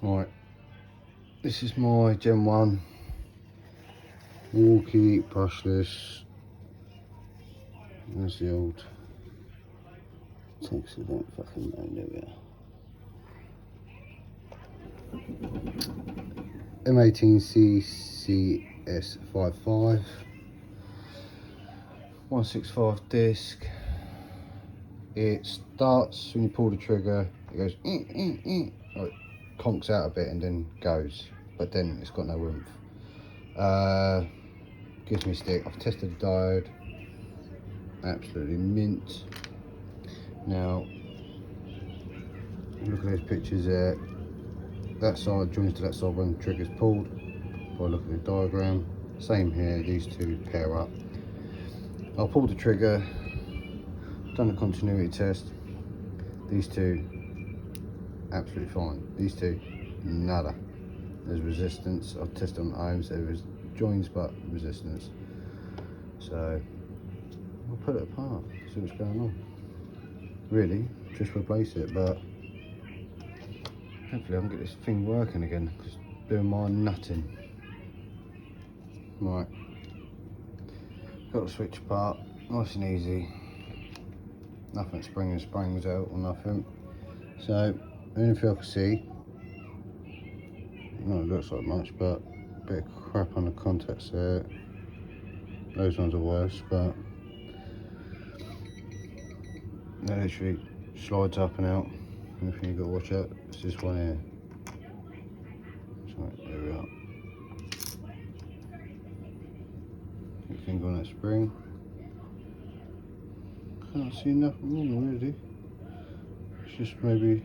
Right, this is my Gen 1 Milwaukee brushless. There's the old text, I don't fucking know, there we are. M18CCS55 165 disc. It starts when you pull the trigger, it goes or it conks out a bit and then goes, but then it's got no oomph. Gives me a stick. I've tested the diode, absolutely mint. Now look at those pictures there, that side joins to that side when the trigger's pulled. If I look at the diagram, same here, these two pair up. I'll pull the trigger, done a continuity test, these two absolutely fine, these two nada. There's resistance. I've tested on ohms, there is joins but resistance, so I'll put it apart, see what's going on. Really just replace it, but hopefully I can get this thing working again, because doing my nutting. Right, got the switch apart, nice and easy, nothing springs out or nothing. So only thing I can see, not it looks like much, but a bit of crap on the contacts there. Those ones are worse, but that literally slides up and out. Only thing you've got to watch out is this one here. So there we are. Your finger on that spring. Can't see nothing wrong really. It's just maybe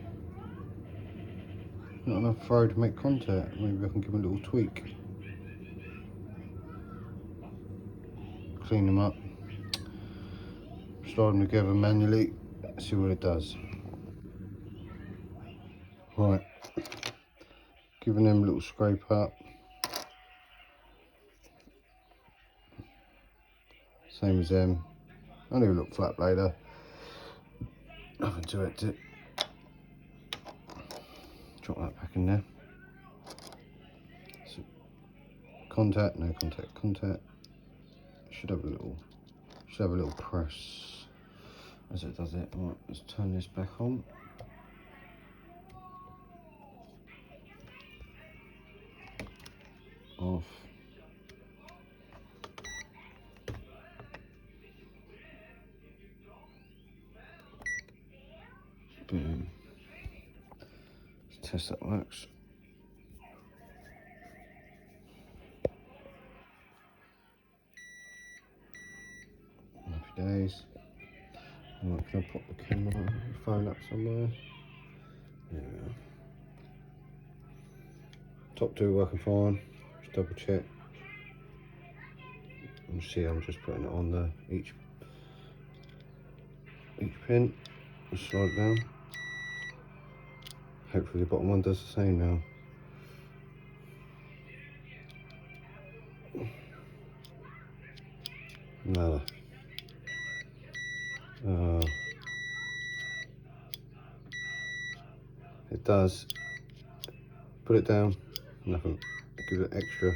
not enough throw to make contact. Maybe I can give them a little tweak. Clean them up. Slide them together manually. See what it does. Right. Giving them a little scrape up. Same as them. Only a little flat blader. Nothing too hectic. Drop that back in there. So, contact, no contact, contact. Should have a little press as it does it. Right, let's turn this back on. Off. Boom. Let's test that works. Happy days. Right, can I pop the camera, phone up somewhere? There we are. Top two working fine. Just double check. You see, I'm just putting it on the each pin. Just slide it down. Hopefully the bottom one does the same now. Nada. It does. Put it down. Nothing. Give it extra.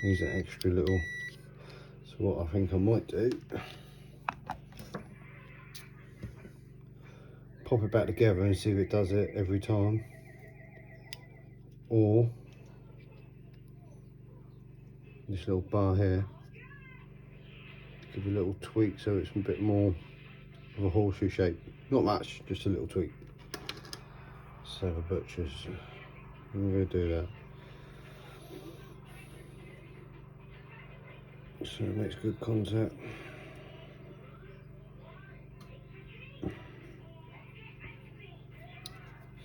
Use an extra little. So what I think I might do, pop it back together and see if it does it every time, or this little bar here, give a little tweak so it's a bit more of a horseshoe shape. Not much, just a little tweak. Save a butcher's. I'm going to do that. So it makes good contact.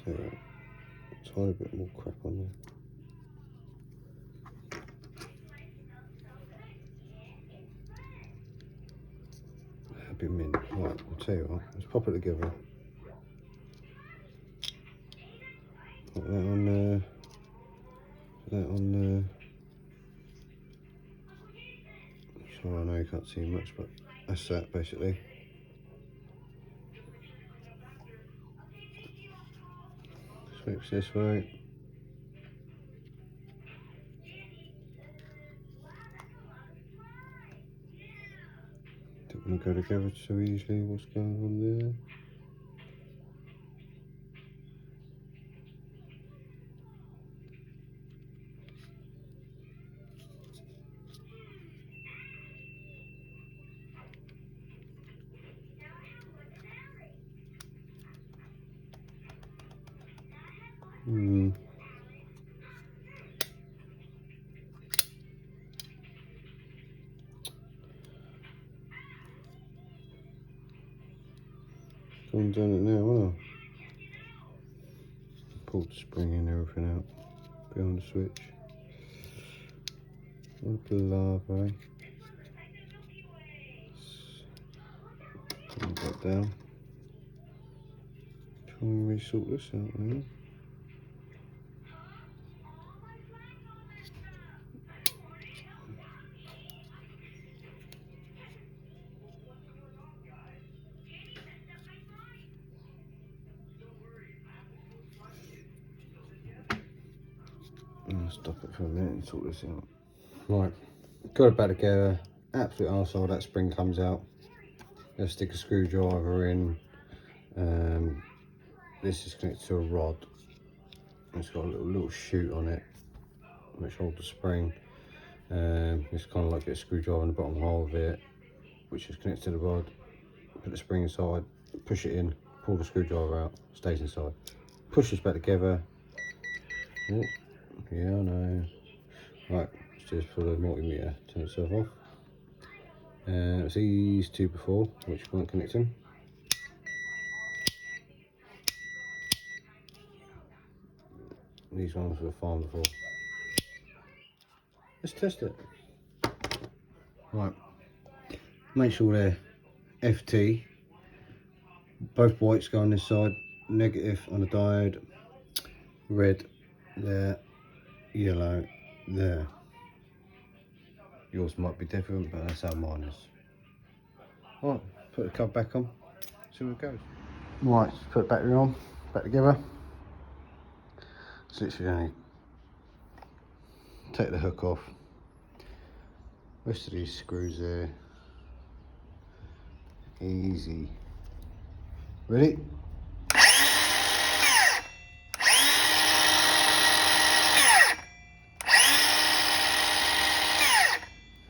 So a tiny bit more crap on there. That'd be mint. Right, I'll tell you what, let's pop it together. Put that on there. Put that on there. So I know you can't see much, but that's that basically. Fix this way. Don't want to go together so easily. What's going on there? Going down it now, will I? Pulled the spring and everything out behind the switch. What a larvae. Bring that down. Try and resort this out now. I'll stop it for a minute and sort this out. Right, got it back together. Absolute arsehole, that spring comes out. Let's stick a screwdriver in. This is connected to a rod. It's got a little chute on it which holds the spring. It's kind of like a screwdriver in the bottom hole of it, which is connected to the rod. Put the spring inside, push it in, pull the screwdriver out, stays inside. Push this back together. Oh, yeah, I know. Right, let's just for the multimeter, turn itself off. It's these two before, which weren't connecting. These ones were fine before. Let's test it. Right, make sure they're FT. Both whites go on this side, negative on the diode, red there, yellow there. Yours might be different, but that's how mine is. Right, put the cover back on, see where it goes. Right, put the battery on, back together. It's literally only take the hook off. Rest of these screws there. Easy. Ready?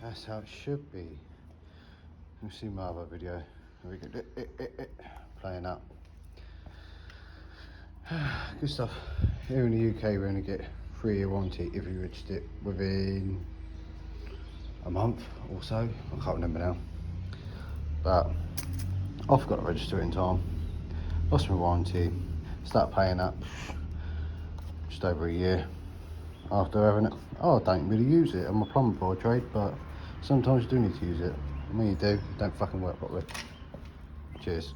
That's how it should be. You'll see my other video. We go playing up. Good stuff. Here in the UK, we only get 3-year warranty if you register it within a month or so. I can't remember now. But I forgot to register it in time. Lost my warranty. Start paying up just over a year after having it. Oh, I don't really use it. I'm a plumber by trade, but sometimes you do need to use it. When you do, it don't fucking work properly. Cheers.